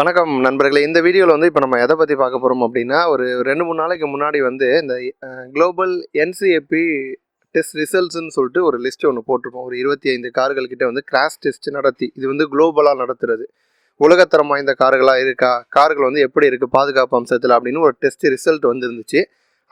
வணக்கம் நண்பர்களே. இந்த வீடியோவில் வந்து இப்போ நம்ம எதை பற்றி பார்க்க போகிறோம் அப்படின்னா, ஒரு 2-3 நாளைக்கு முன்னாடி வந்து இந்த குளோபல் என்சிஏபி டெஸ்ட் ரிசல்ட்ஸ்ன்னு சொல்லிட்டு ஒரு லிஸ்ட் ஒன்று போட்டிருப்போம். ஒரு 25 கார்கள் கிட்ட வந்து கிராஷ் டெஸ்ட் நடத்தி, இது வந்து குளோபலாக நடத்துறது, உலகத்தரம் வாய்ந்த கார்களாக இருக்கா, கார்கள் வந்து எப்படி இருக்குது பாதுகாப்பு அம்சத்தில் அப்படின்னு ஒரு டெஸ்ட் ரிசல்ட் வந்து இருந்துச்சு.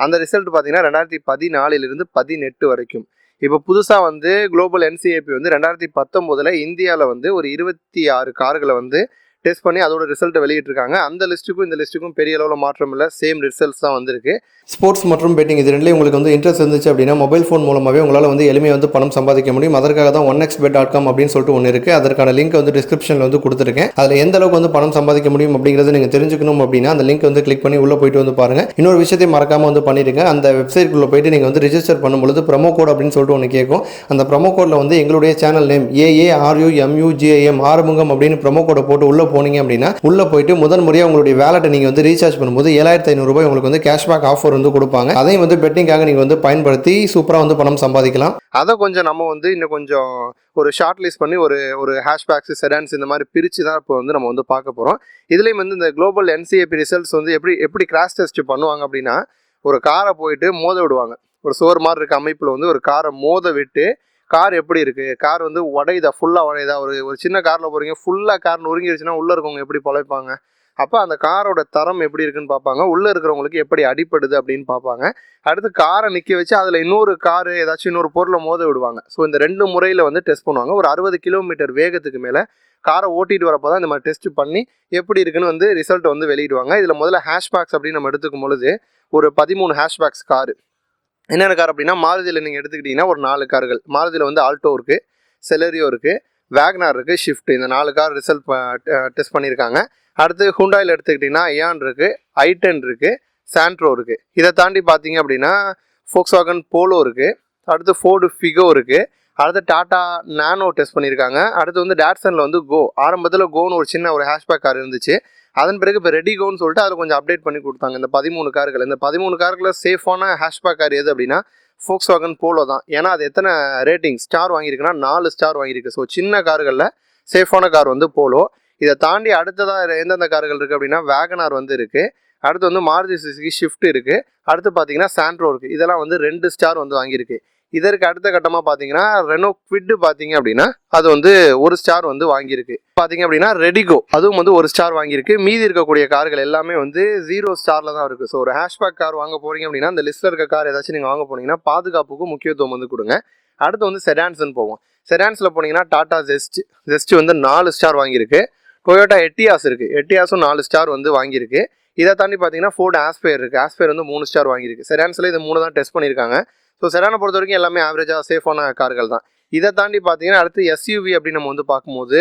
அந்த ரிசல்ட் பார்த்தீங்கன்னா 2014 18 வரைக்கும். இப்போ புதுசாக வந்து குளோபல் என்சிஏபி வந்து 2019 இந்தியாவில் வந்து ஒரு 26 கார்களை வந்து டெஸ்ட் பண்ணி அதோட ரிசல்ட்டை வெளியிட்டிருக்காங்க. அந்த லிஸ்ட்டுக்கும் இந்த லிஸ்ட்டுக்கும் பெரிய அளவில் மாற்றம் இல்லை, சேம் ரிசல்ட்ஸ் தான் வந்திருக்கு. ஸ்போர்ட்ஸ் மற்றும் பெட்டிங் இது ரெண்டுலேயும் உங்களுக்கு வந்து இன்ட்ரெஸ்ட் இருந்துச்சு அப்படின்னா மொபைல் ஃபோன் மூலமாகவே உங்களால் வந்து எளிமையாக வந்து பணம் சம்பாதிக்க முடியும். அதற்காக தான் 1xbet.com அப்படின்னு சொல்லிட்டு ஒன்று இருக்குது. அதற்கான லிங்க் வந்து டிஸ்கிரிப்ஷனில் வந்து கொடுத்துருக்கேன். அதில் எந்த அளவுக்கு வந்து பணம் சம்பாதிக்க முடியும் அப்படிங்கிறத நீங்கள் தெரிஞ்சுக்கணும் அப்படின்னா அந்த லிங்க் வந்து கிளிக் பண்ணி உள்ளே போயிட்டு வந்து பாருங்கள். இன்னொரு விஷயத்தை மறக்காமல் வந்து பண்ணிடுங்க. அந்த வெப்சைட்குள்ளே போயிட்டு நீங்கள் வந்து ரிஜிஸ்டர் பண்ணும்பொழுது ப்ரொமோ கோட் அப்படின்னு சொல்லிட்டு ஒன்று கேட்கும். அந்த ப்ரொமோ கோடில் வந்து எங்களுடைய சேனல் நேம் AARUMUGAM ஆறுமுகம் அப்படின்னு ப்ரொமோ கோடை போட்டு உள்ளே போனீங்க அப்படின்னா உள்ள போயிட்டு முதல் முறையாக உங்களுடைய வேலட்டை நீங்கள் வந்து ரீசார்ஜ் பண்ணும்போது 7500 ரூபாய் உங்களுக்கு வந்து கேஷ்பேக் ஆஃபர் வந்து கொடுப்பாங்க. அதையும் வந்து பெட்டிங்காக நீங்கள் வந்து பயன்படுத்தி சூப்பராக வந்து பணம் சம்பாதிக்கலாம். அதை கொஞ்சம் நம்ம வந்து இன்னும் கொஞ்சம் ஒரு ஷார்ட் லிஸ்ட் பண்ணி ஒரு ஹேஷ்பேக்ஸ் செடான்ஸ் இந்த மாதிரி பிரித்து தான் இப்போ வந்து நம்ம வந்து பார்க்க போகிறோம். இதுலேயும் வந்து இந்த குளோபல் என்சிஏபி ரிசல்ட்ஸ் வந்து எப்படி கிராஷ் டெஸ்ட் பண்ணுவாங்க அப்படின்னா, ஒரு காரை போயிட்டு மோத விடுவாங்க. ஒரு சுவர் மாதிரி இருக்க அமைப்பில் வந்து ஒரு காரை மோத விட்டு கார் எப்படி இருக்குது, கார் வந்து உடையுதா, ஃபுல்லாக உடையுதா, ஒரு சின்ன காரில் போகிறீங்க ஃபுல்லாக கார் நொறுங்கிடுச்சுன்னா உள்ளே இருக்கவங்க எப்படி பொழைப்பாங்க, அப்போ அந்த காரோட தரம் எப்படி இருக்குன்னு பார்ப்பாங்க. உள்ளே இருக்கிறவங்களுக்கு எப்படி அடிப்படுது அப்படின்னு பார்ப்பாங்க. அடுத்து காரை நிற்க வச்சு அதில் இன்னொரு கார் ஏதாச்சும் இன்னொரு பொருளை மோத விடுவாங்க. ஸோ இந்த 2 முறையில் வந்து டெஸ்ட் பண்ணுவாங்க. ஒரு 60 கிலோமீட்டர் வேகத்துக்கு மேலே காரை ஓட்டிகிட்டு வரப்போ தான் இந்த மாதிரி டெஸ்ட் பண்ணி எப்படி இருக்குன்னு வந்து ரிசல்ட் வந்து வெளியிடுவாங்க. இதில் முதல்ல ஹேஷ்பேக்ஸ் அப்படின்னு நம்ம எடுத்துக்கும் பொழுது ஒரு 13 ஹேஷ்பேக்ஸ் காரு. என்னென்ன கார் அப்படின்னா, மாருதியில் நீங்கள் எடுத்துக்கிட்டிங்கன்னா ஒரு 4 கார்கள். மாருதியில் வந்து ஆல்டோ இருக்குது, செலரியோ இருக்குது, வேக்னார் இருக்குது, ஷிஃப்ட். இந்த 4 கார் ரிசல்ட் டெஸ்ட் பண்ணியிருக்காங்க. அடுத்து ஹுண்டாயில் எடுத்துக்கிட்டிங்கன்னா ஐயான் இருக்குது, i10 இருக்குது, சாண்ட்ரோ இருக்குது. இதை தாண்டி பார்த்தீங்க அப்படின்னா ஃபோக்ஸ்வாகன் போலோ இருக்குது, அடுத்து ஃபோர்டு ஃபிகோ இருக்குது, அடுத்து டாட்டா நானோ டெஸ்ட் பண்ணியிருக்காங்க. அடுத்து வந்து டாட்சனில் வந்து கோ. ஆரம்பத்தில் கோன்னு ஒரு சின்ன ஒரு ஹேஷ்பேக் கார் இருந்துச்சு. அதன் பிறகு இப்போ ரெடிகோன்னு சொல்லிட்டு அதில் கொஞ்சம் அப்டேட் பண்ணி கொடுத்தாங்க. இந்த 13 கார்கள், இந்த 13 கார்களில் சேஃபான ஹேஷ்பேக் கார் எது அப்படின்னா ஃபோக்ஸ்வாகன் போலோ தான். ஏன்னா அது எத்தனை ரேட்டிங் ஸ்டார் வாங்கியிருக்குன்னா 4 ஸ்டார் வாங்கியிருக்கு. ஸோ சின்ன கார்களில் சேஃபான கார் வந்து போலோ. இதை தாண்டி அடுத்ததாக எந்தெந்த கார்கள் இருக்குது அப்படின்னா வேகனார் வந்து இருக்குது, அடுத்து வந்து மாருதி சுசுகி ஷிஃப்ட் இருக்குது, அடுத்து பார்த்தீங்கன்னா சாண்ட்ரோ இருக்குது. இதெல்லாம் வந்து 2 ஸ்டார் வந்து வாங்கியிருக்கு. இதற்கு அடுத்த கட்டமாக பார்த்தீங்கன்னா ரெனோ குவிட் பார்த்தீங்க அப்படின்னா அது வந்து 1 ஸ்டார் வந்து வாங்கியிருக்கு. பார்த்தீங்க அப்படின்னா ரெடிகோ அதுவும் வந்து 1 ஸ்டார் வாங்கியிருக்கு. மீதி இருக்கக்கூடிய கார்கள் எல்லாமே வந்து 0 ஸ்டாரில் தான் இருக்குது. ஸோ ஒரு ஹேஷ்பேக் கார் வாங்க போகிறீங்க அப்படின்னா அந்த லிஸ்ட்டில் இருக்க கார் ஏதாச்சும் நீங்கள் வாங்க போனீங்கன்னா பாதுகாப்புக்கும் முக்கியத்துவம் வந்து கொடுங்க. அடுத்து வந்து செடான்ஸ்ன்னு போவோம். செடான்ஸில் போனீங்கன்னா டாடா ஜெஸ்ட் வந்து 4 ஸ்டார் வாங்கியிருக்கு. டொயோட்டா எட்டியாஸ் இருக்குது, எட்டியாஸும் 4 ஸ்டார் வந்து வாங்கியிருக்கு. இதை தாண்டி பார்த்தீங்கன்னா ஃபோர்டு ஆஸ்பயர் இருக்குது, ஆஸ்பயர் வந்து 3 ஸ்டார் வாங்கியிருக்கு. செடான்ஸில் இது 3 தான் டெஸ்ட் பண்ணியிருக்காங்க. ஸோ செடானை பொறுத்த வரைக்கும் எல்லாமே ஆவரேஜாக சேஃபான கார்கள் தான். இதை தாண்டி பார்த்தீங்கன்னா அடுத்து எஸ்யூவி அப்படின்னு நம்ம வந்து பார்க்கும்போது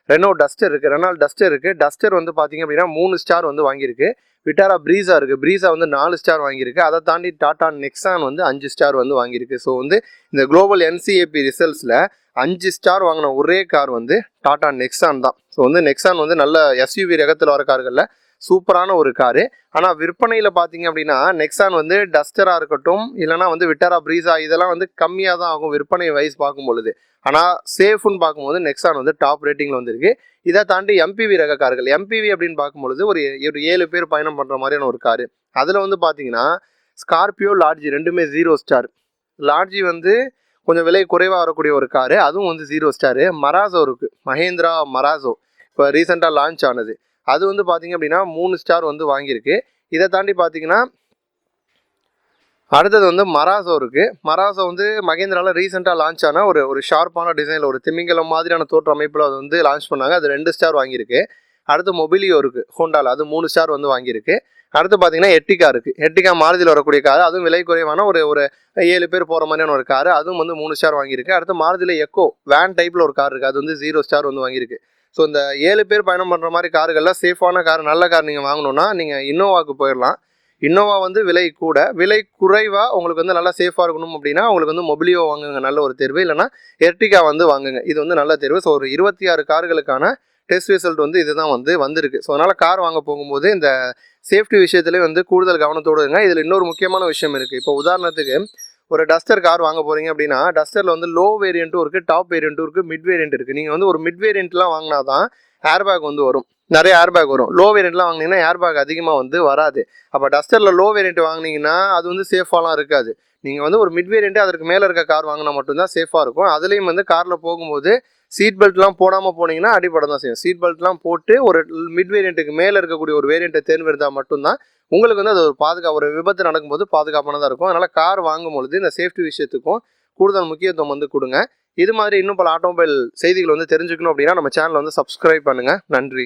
ரெனோ டஸ்டர் இருக்குது, ரெனால்ட் டஸ்டர் இருக்குது. டஸ்டர் வந்து பார்த்தீங்க அப்படின்னா 3 ஸ்டார் வந்து வாங்கியிருக்கு. விட்டாரா ப்ரீஸா இருக்குது, ப்ரீஸா வந்து 4 ஸ்டார் வாங்கியிருக்கு. அதை தாண்டி டாடா நெக்ஸான் வந்து 5 ஸ்டார் வந்து வாங்கியிருக்கு. ஸோ வந்து இந்த குளோபல் என்சிஏபி ரிசல்ட்ஸில் 5 ஸ்டார் வாங்கின ஒரே கார் வந்து டாடா நெக்ஸான் தான். ஸோ வந்து நெக்ஸான் வந்து நல்ல எஸ்யூவி ரகத்தில் வர கார்களில் சூப்பரான ஒரு காரு. ஆனால் விற்பனையில் பார்த்தீங்க அப்படின்னா நெக்ஸான் வந்து டஸ்டராக இருக்கட்டும், இல்லைனா வந்து விட்டாரா ப்ரீஸா இதெல்லாம் வந்து கம்மியாக தான் ஆகும் விற்பனை வைஸ் பார்க்கும் பொழுது. ஆனால் சேஃப்னு பார்க்கும்போது நெக்ஸான் வந்து டாப் ரேட்டிங்கில் வந்துருக்கு. இதை தாண்டி எம்பிவி ரக கார்கள், எம்பிவி அப்படின்னு பார்க்கும்பொழுது ஒரு 7 பேர் பயணம் பண்ணுற மாதிரியான ஒரு காரு. அதில் வந்து பார்த்தீங்கன்னா ஸ்கார்பியோ லார்ஜி ரெண்டுமே 0 ஸ்டார். லார்ஜி வந்து கொஞ்சம் விலை குறைவாக வரக்கூடிய ஒரு காரு, அதுவும் வந்து 0 ஸ்டாரு. மராசோ இருக்குது, மஹேந்திரா மராசோ இப்போ ரீசெண்டாக லான்ச் ஆனது. அது வந்து பார்த்தீங்க அப்படின்னா 3 ஸ்டார் வந்து வாங்கியிருக்கு. இதை தாண்டி பார்த்தீங்கன்னா அடுத்தது வந்து மராசோ இருக்குது. மராசோ வந்து மகேந்திராவில் ரீசெண்டாக லான்ச் ஆன ஒரு ஷார்ப்பான டிசைனில் ஒரு திமிங்கலம் மாதிரியான தோற்ற அமைப்பில் அது வந்து லான்ச் பண்ணாங்க. அது 2 ஸ்டார் வாங்கியிருக்கு. அடுத்து மொபிலியோ இருக்குது ஹோண்டாவில், அது 3 ஸ்டார் வந்து வாங்கியிருக்கு. அடுத்து பார்த்தீங்கன்னா எர்டிகா இருக்குது, எர்டிகா மாருதியில் வரக்கூடிய கார், அதுவும் விலை குறைவான ஒரு 7 பேர் போகிற மாதிரியான ஒரு கார், அதுவும் வந்து 3 ஸ்டார் வாங்கியிருக்கு. அடுத்து மாருதியில் எக்கோ வேன் டைப்பில் ஒரு கார் இருக்குது, அது வந்து 0 ஸ்டார் வந்து வாங்கியிருக்கு. ஸோ இந்த 7 பேர் பயணம் பண்ணுற மாதிரி கார்களில் சேஃபான கார் நல்ல கார் நீங்கள் வாங்கணுன்னா நீங்கள் இன்னோவாவுக்கு போயிடலாம். இன்னோவா வந்து விலை கூட, விலை குறைவாக உங்களுக்கு வந்து நல்லா சேஃபாக இருக்கணும் அப்படின்னா உங்களுக்கு வந்து மொபிலியோ வாங்குங்க, நல்ல ஒரு தேர்வு. இல்லைனா எர்டிகா வந்து வாங்குங்க, இது வந்து நல்ல தேர்வு. ஸோ ஒரு 26 கார்களுக்கான டெஸ்ட் ரிசல்ட் வந்து இதுதான் வந்து வந்திருக்கு. ஸோ அதனால் கார் வாங்க போகும்போது இந்த சேஃப்டி விஷயத்துலேயே வந்து கூடுதல் கவனத்தோடு இருங்க. இதில் இன்னொரு முக்கியமான விஷயம் இருக்குது. இப்போ உதாரணத்துக்கு ஒரு டஸ்டர் கார் வாங்க போகிறீங்க அப்படின்னா டஸ்டரில் வந்து லோ வேரியண்ட்டும் இருக்குது, டாப் வேரியண்ட்டும் இருக்குது, மிட் வேரியண்ட் இருக்குது. நீங்கள் வந்து ஒரு மிட் வேரியண்ட்லாம் வாங்கினா தான் ஏர் பேக் வந்து வரும், நிறைய ஏர் பேக் வரும். லோ வேரியண்ட்லாம் வாங்கினீங்கன்னா ஏர் பேக் அதிகமாக வந்து வராது. அப்போ டஸ்டரில் லோ வேரியண்ட் வாங்கினீங்கன்னா அது வந்து சேஃபாலாம் இருக்காது. நீங்கள் வந்து ஒரு மிட் வேரியண்ட்டு அதற்கு மேலே இருக்க கார் வாங்கினா மட்டும்தான் சேஃபாக இருக்கும். அதுலேயும் வந்து காரில் போகும்போது சீட் பெல்ட்லாம் போடாமல் போனீங்கன்னா அடிப்படை தான் செய்யும். சீட் பெல்ட்லாம் போட்டு ஒரு மிட் வேரியண்ட்டுக்கு மேலே இருக்கக்கூடிய ஒரு வேரியண்ட்டை தேர்ந்தெடுத்தால் மட்டும்தான் உங்களுக்கு வந்து அது ஒரு விபத்து நடக்கும்போது பாதுகாப்பானதாக இருக்கும். அதனால் கார் வாங்கும்பொழுது இந்த சேஃப்டி விஷயத்துக்கும் கூடுதல் முக்கியத்துவம் வந்து கொடுங்க. இது மாதிரி இன்னும் பல ஆட்டோமொபைல் செய்திகள் வந்து தெரிஞ்சுக்கணும் அப்படின்னா நம்ம சேனலை வந்து சப்ஸ்கிரைப் பண்ணுங்கள். நன்றி.